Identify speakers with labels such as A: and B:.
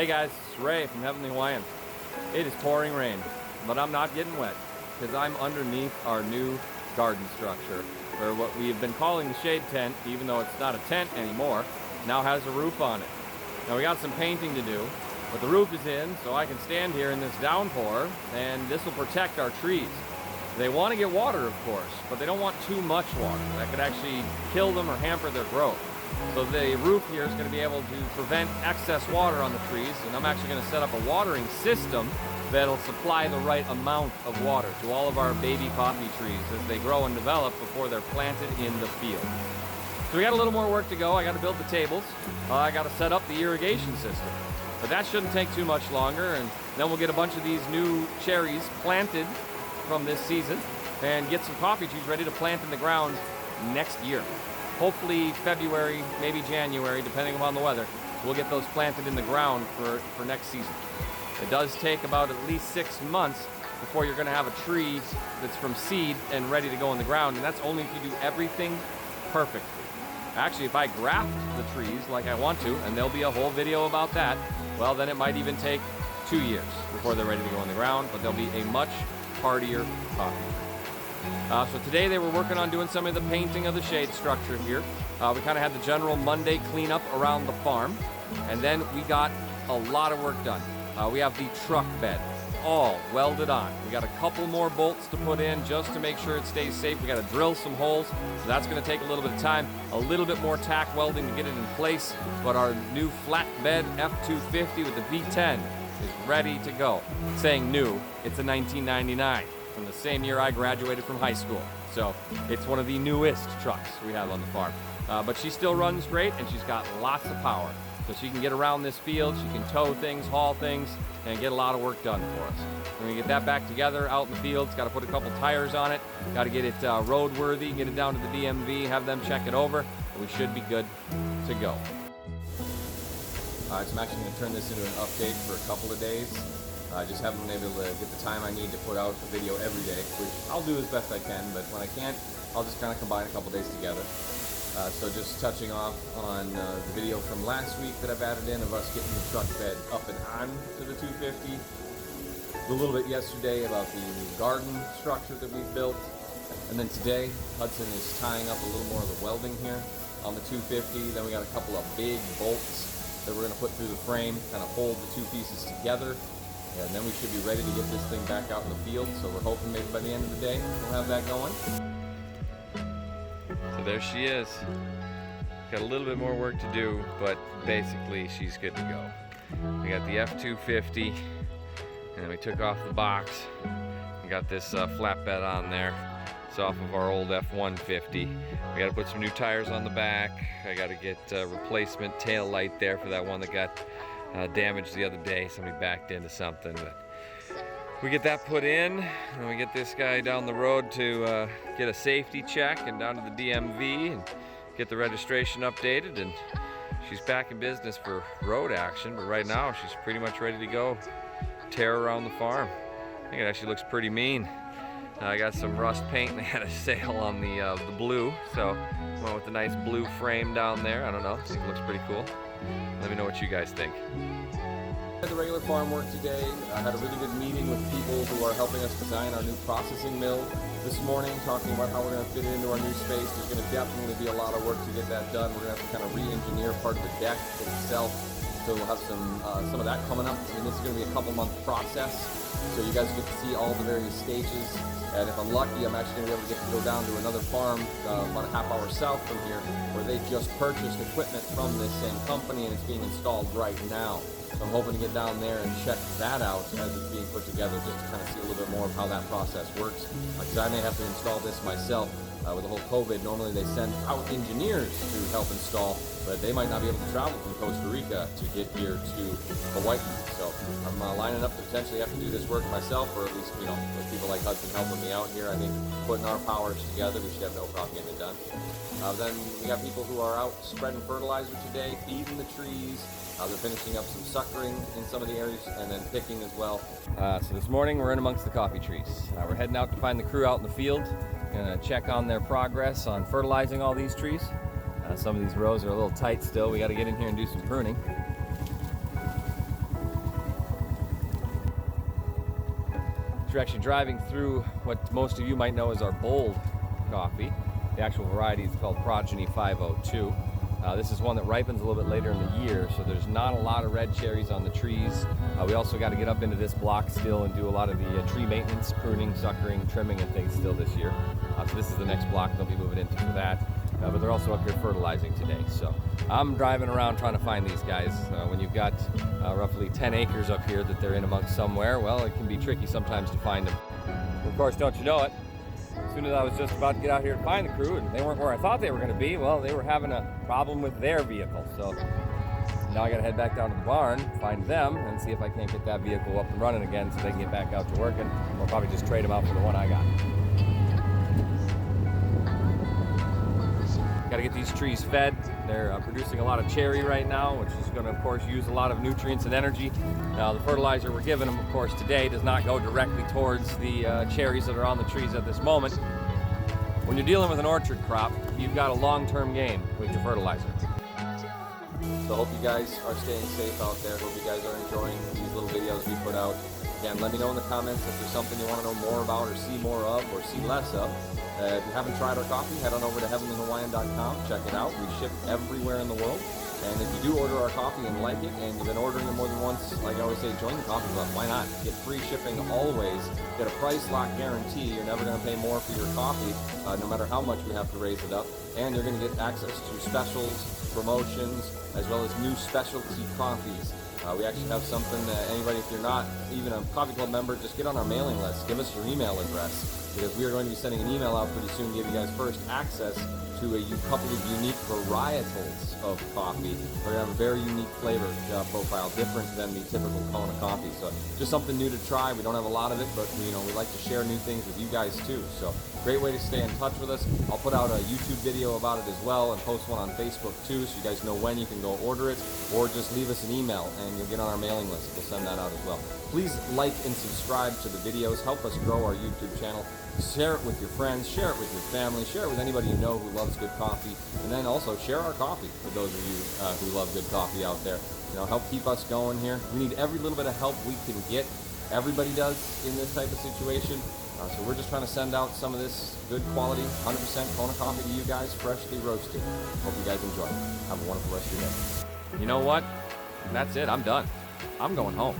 A: Hey guys, it's Ray from Heavenly Hawaiian. It is pouring rain, but I'm not getting wet because I'm underneath our new garden structure, or what we have been calling the shade tent, even though it's not a tent anymore, now has a roof on it. Now we got some painting to do, but the roof is in, so I can stand here in this downpour, and this will protect our trees. They want to get water, of course, but they don't want too much water. That could actually kill them or hamper their growth. So the roof here is going to be able to prevent excess water on the trees, and I'm actually going to set up a watering system that'll supply the right amount of water to all of our baby coffee trees as they grow and develop before they're planted in the field. So we got a little more work to go. I got to build the tables. I got to set up the irrigation system. But that shouldn't take too much longer, and then we'll get a bunch of these new cherries planted from this season and get some coffee trees ready to plant in the ground next year. Hopefully February, maybe January, depending upon the weather, we'll get those planted in the ground for next season. It does take about at least 6 months before you're going to have a tree that's from seed and ready to go in the ground, and that's only if you do everything perfectly. Actually, if I graft the trees like I want to, and there'll be a whole video about that, well, then it might even take 2 years before they're ready to go in the ground, but they'll be a much hardier coffee. So today they were working on doing some of the painting of the shade structure here. We kind of had the general Monday cleanup around the farm, and then we got a lot of work done. We have the truck bed all welded on. We got a couple more bolts to put in just to make sure it stays safe. We got to drill some holes, so that's going to take a little bit of time, a little bit more tack welding to get it in place, but our new flatbed F250 with the V10 is ready to go. Saying new, it's a 1999. From the same year I graduated from high school. So it's one of the newest trucks we have on the farm. But she still runs great, and she's got lots of power. So she can get around this field, she can tow things, haul things, and get a lot of work done for us. We're gonna get that back together out in the fields. Got to put a couple tires on it. Got to get it roadworthy, get it down to the DMV, have them check it over, and we should be good to go. Alright, so I'm actually going to turn this into an update for a couple of days. I just haven't been able to get the time I need to put out a video every day, which I'll do as best I can, but when I can't, I'll just kind of combine a couple days together. So just touching off on the video from last week that I've added in of us getting the truck bed up and on to the 250. A little bit yesterday about the garden structure that we've built. And then today, Hudson is tying up a little more of the welding here on the 250. Then we got a couple of big bolts that we're going to put through the frame, kind of hold the two pieces together. And then we should be ready to get this thing back out in the field. So we're hoping maybe by the end of the day, we'll have that going. So there she is. Got a little bit more work to do, but basically she's good to go. We got the F250, and we took off the box and got this flatbed on there. It's off of our old F150. We got to put some new tires on the back. I got to get a replacement tail light there for that one that got damaged the other day. Somebody backed into something, but we get that put in, and we get this guy down the road to get a safety check and down to the DMV and get the registration updated, and she's back in business for road action. But right now she's pretty much ready to go tear around the farm. I think it actually looks pretty mean. I got some rust paint, and they had a sale on the blue, so went with the nice blue frame down there. I don't know, I think it looks pretty cool. Let me know what you guys think. I had the regular farm work today. I had a really good meeting with people who are helping us design our new processing mill this morning, talking about how we're going to fit it into our new space. There's going to definitely be a lot of work to get that done. We're going to have to kind of re-engineer part of the deck itself. So we'll have some of that coming up. I mean, this is going to be a couple-month process, so you guys get to see all the various stages. And if I'm lucky, I'm actually going to be able to get to go down to another farm about a half-hour south from here, where they just purchased equipment from this same company, and it's being installed right now. So I'm hoping to get down there and check that out as it's being put together, just to kind of see a little bit more of how that process works. Because I may have to install this myself. With the whole COVID, normally they send out engineers to help install, but they might not be able to travel from Costa Rica to get here to Hawaii. So I'm lining up to potentially have to do this work myself, or at least, you know, with people like Hudson helping me out here. I think putting our powers together, we should have no problem getting it done. Then we got people who are out spreading fertilizer today, feeding the trees. They're finishing up some suckering in some of the areas, and then picking as well. So this morning we're in amongst the coffee trees. We're heading out to find the crew out in the field. Gonna check on their progress on fertilizing all these trees. Some of these rows are a little tight still. We got to get in here and do some pruning. You're actually driving through what most of you might know as our bold coffee. The actual variety is called Progeny 502. This is one that ripens a little bit later in the year, so there's not a lot of red cherries on the trees. We also got to get up into this block still and do a lot of the tree maintenance, pruning, suckering, trimming, and things still this year. So this is the next block they'll be moving into for that. But they're also up here fertilizing today. So I'm driving around trying to find these guys. When you've got roughly 10 acres up here that they're in amongst somewhere, well, it can be tricky sometimes to find them. Of course, don't you know it, as soon as I was just about to get out here to find the crew and they weren't where I thought they were going to be, well, they were having a problem with their vehicle. So now I got to head back down to the barn, find them, and see if I can't get that vehicle up and running again so they can get back out to working. Or probably just trade them out for the one I got. Got to get these trees fed. They're producing a lot of cherry right now, which is going to, of course, use a lot of nutrients and energy. Now, the fertilizer we're giving them, of course, today does not go directly towards the cherries that are on the trees at this moment. When you're dealing with an orchard crop, you've got a long-term game with your fertilizer. So I hope you guys are staying safe out there. Hope you guys are enjoying these little videos we put out. Again, let me know in the comments if there's something you want to know more about or see more of or see less of. If you haven't tried our coffee, head on over to heavenlyhawaiian.com. Check it out. We ship everywhere in the world. And if you do order our coffee and like it, and you've been ordering it more than once, like I always say, join the coffee club. Why not? Get free shipping always. Get a price lock guarantee. You're never going to pay more for your coffee, no matter how much we have to raise it up. And you're going to get access to specials, promotions, as well as new specialty coffees. We actually have something that anybody, if you're not even a coffee club member, just get on our mailing list. Give us your email address, because we are going to be sending an email out pretty soon to give you guys first access to a couple of unique varietals of coffee. We're going to have a very unique flavor profile, different than the typical Kona coffee. So just something new to try. We don't have a lot of it, but we like to share new things with you guys too. So great way to stay in touch with us. I'll put out a YouTube video about it as well and post one on Facebook too, so you guys know when you can go order it, or just leave us an email and you'll get on our mailing list. We'll send that out as well. Please like and subscribe to the videos. Help us grow our YouTube channel. Share it with your friends, share it with your family, share it with anybody you know who loves good coffee, and then also share our coffee for those of you who love good coffee out there. Help keep us going here. We need every little bit of help we can get. Everybody does in this type of situation. So we're just trying to send out some of this good quality, 100% Kona coffee to you guys, freshly roasted. Hope you guys enjoy. Have a wonderful rest of your day. You know what? That's it. I'm done. I'm going home.